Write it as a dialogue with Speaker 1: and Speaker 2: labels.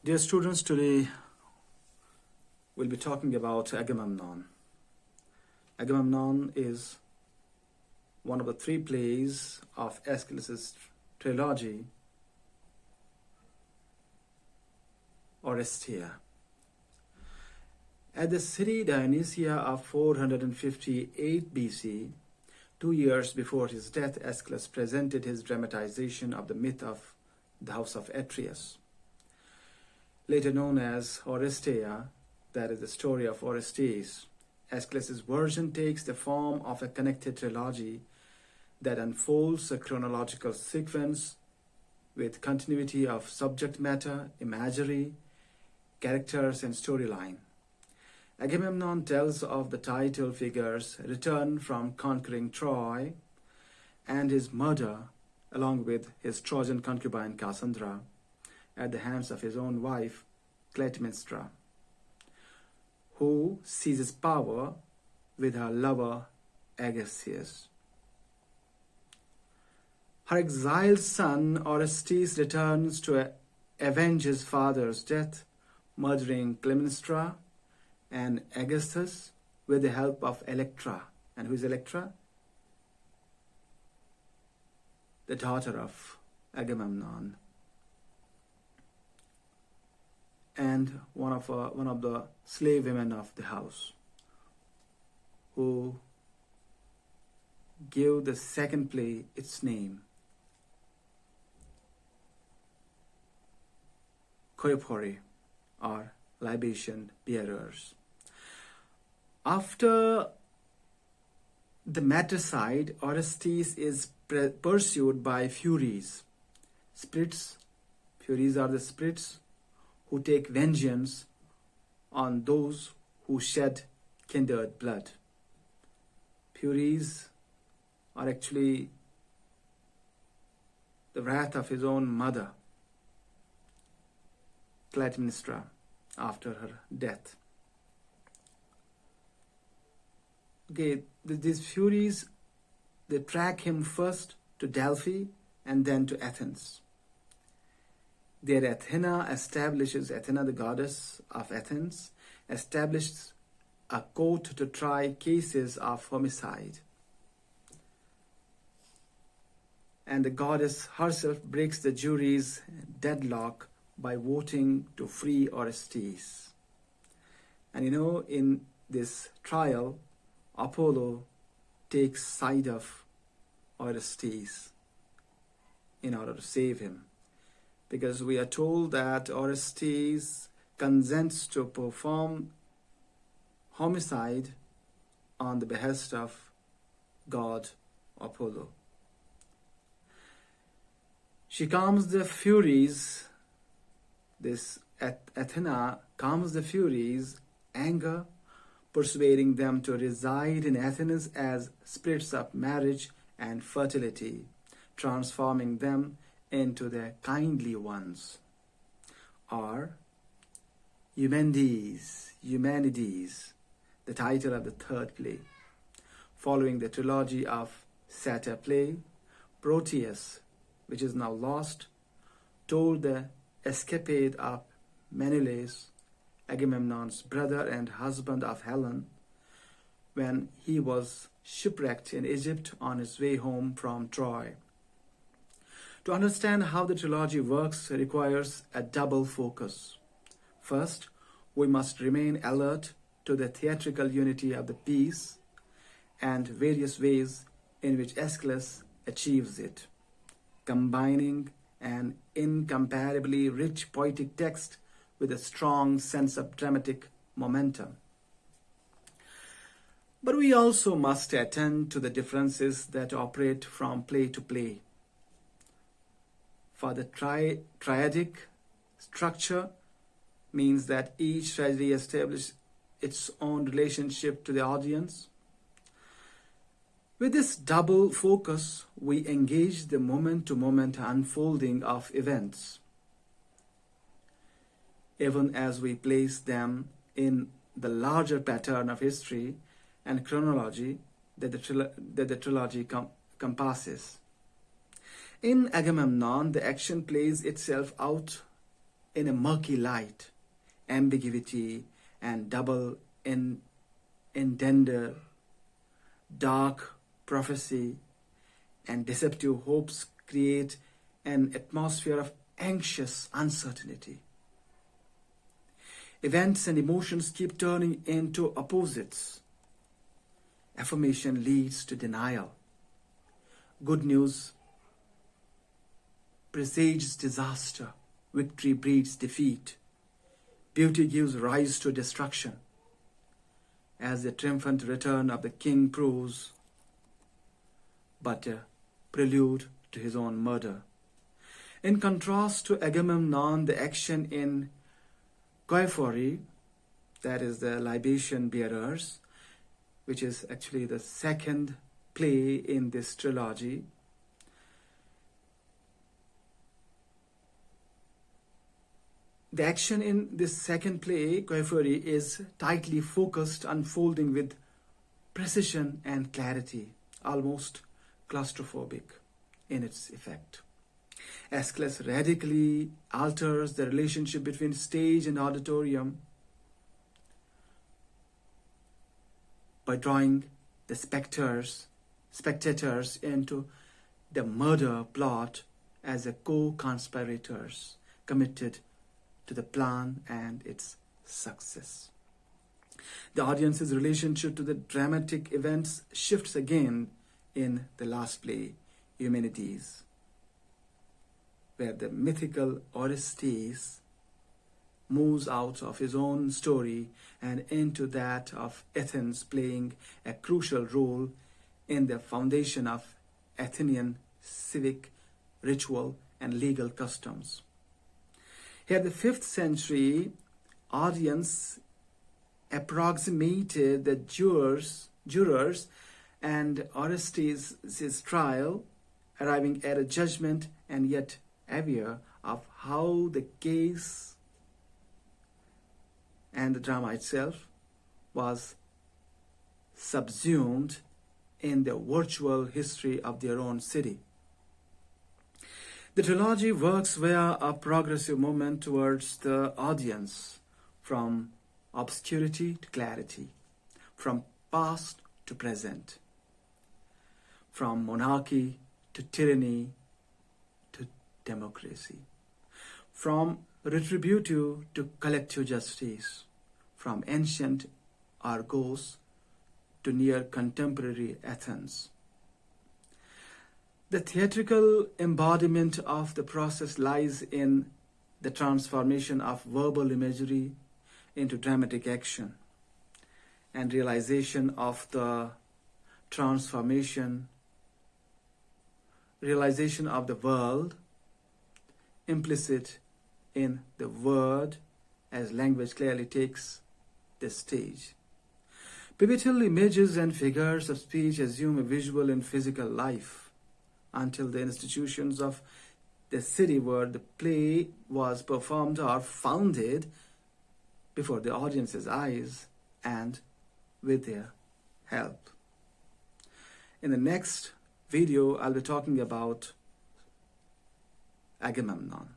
Speaker 1: Dear students, today we'll be talking about Agamemnon. Agamemnon is one of the three plays of Aeschylus' trilogy, Oresteia. At the city Dionysia of 458 BC, 2 years before his death, Aeschylus presented his dramatization of the myth of the house of Atreus, later known as Oresteia, that is the story of Orestes. Aeschylus' version takes the form of a connected trilogy that unfolds a chronological sequence with continuity of subject matter, imagery, characters, and storyline. Agamemnon tells of the title figure's return from conquering Troy and his murder, along with his Trojan concubine Cassandra, at the hands of his own wife, Clytemnestra, who seizes power with her lover, Aeschylus. Her exiled son, Orestes, returns to avenge his father's death, murdering Clytemnestra and Aeschylus with the help of Electra. And who is Electra? The daughter of Agamemnon, and one of the slave women of the house, who gave the second play its name, Koiphori, or libation bearers. After the matricide, Orestes is pursued by Furies. Spirits. Furies are the spirits who take vengeance on those who shed kindred blood. Furies are actually the wrath of his own mother, Clytemnestra, after her death. Okay, these Furies, they track him first to Delphi and then to Athens. There Athena, the goddess of Athens, establishes a court to try cases of homicide. And the goddess herself breaks the jury's deadlock by voting to free Orestes. And in this trial, Apollo takes side of Orestes in order to save him, because we are told that Orestes consents to perform homicide on the behest of God Apollo. She calms the Furies. This Athena calms the Furies' anger, persuading them to reside in Athens as spirits of marriage and fertility, transforming them into the kindly ones, or Eumenides, the title of the third play. Following the trilogy of satyr play, Proteus, which is now lost, told the escapade of Menelaus, Agamemnon's brother and husband of Helen, when he was shipwrecked in Egypt on his way home from Troy. To understand how the trilogy works requires a double focus. First, we must remain alert to the theatrical unity of the piece and various ways in which Aeschylus achieves it, combining an incomparably rich poetic text with a strong sense of dramatic momentum. But we also must attend to the differences that operate from play to play. For the triadic structure means that each tragedy establishes its own relationship to the audience. With this double focus, we engage the moment-to-moment unfolding of events, even as we place them in the larger pattern of history and chronology that the trilogy compasses. In Agamemnon, the action plays itself out in a murky light, ambiguity and double entendre, dark prophecy and deceptive hopes create an atmosphere of anxious uncertainty. Events and emotions keep turning into opposites. Affirmation leads to denial. Good news presages disaster. Victory breeds defeat. Beauty gives rise to destruction. As the triumphant return of the king proves but a prelude to his own murder. In contrast to Agamemnon, the action in Choephori, that is the libation bearers, which is actually the second play in this trilogy, the action in this second play, Choephori, is tightly focused, unfolding with precision and clarity, almost claustrophobic in its effect. Aeschylus radically alters the relationship between stage and auditorium by drawing the spectators into the murder plot as a co-conspirators committed to the plan and its success. The audience's relationship to the dramatic events shifts again in the last play, Eumenides, where the mythical Oresteia moves out of his own story and into that of Athens, playing a crucial role in the foundation of Athenian civic, ritual, and legal customs. Here, the 5th century audience approximated the jurors and Oresteia's trial, arriving at a judgment and yet aware of how the case and the drama itself was subsumed in the virtual history of their own city. The trilogy works via a progressive movement towards the audience, from obscurity to clarity, from past to present, from monarchy to tyranny to democracy, from retributive to collective justice, from ancient Argos to near contemporary Athens. The theatrical embodiment of the process lies in the transformation of verbal imagery into dramatic action, and realization of the realization of the world implicit in the word as language clearly takes the stage. Pivotal images and figures of speech assume a visual and physical life until the institutions of the city where the play was performed are founded before the audience's eyes and with their help. In the next video, I'll be talking about Agamemnon.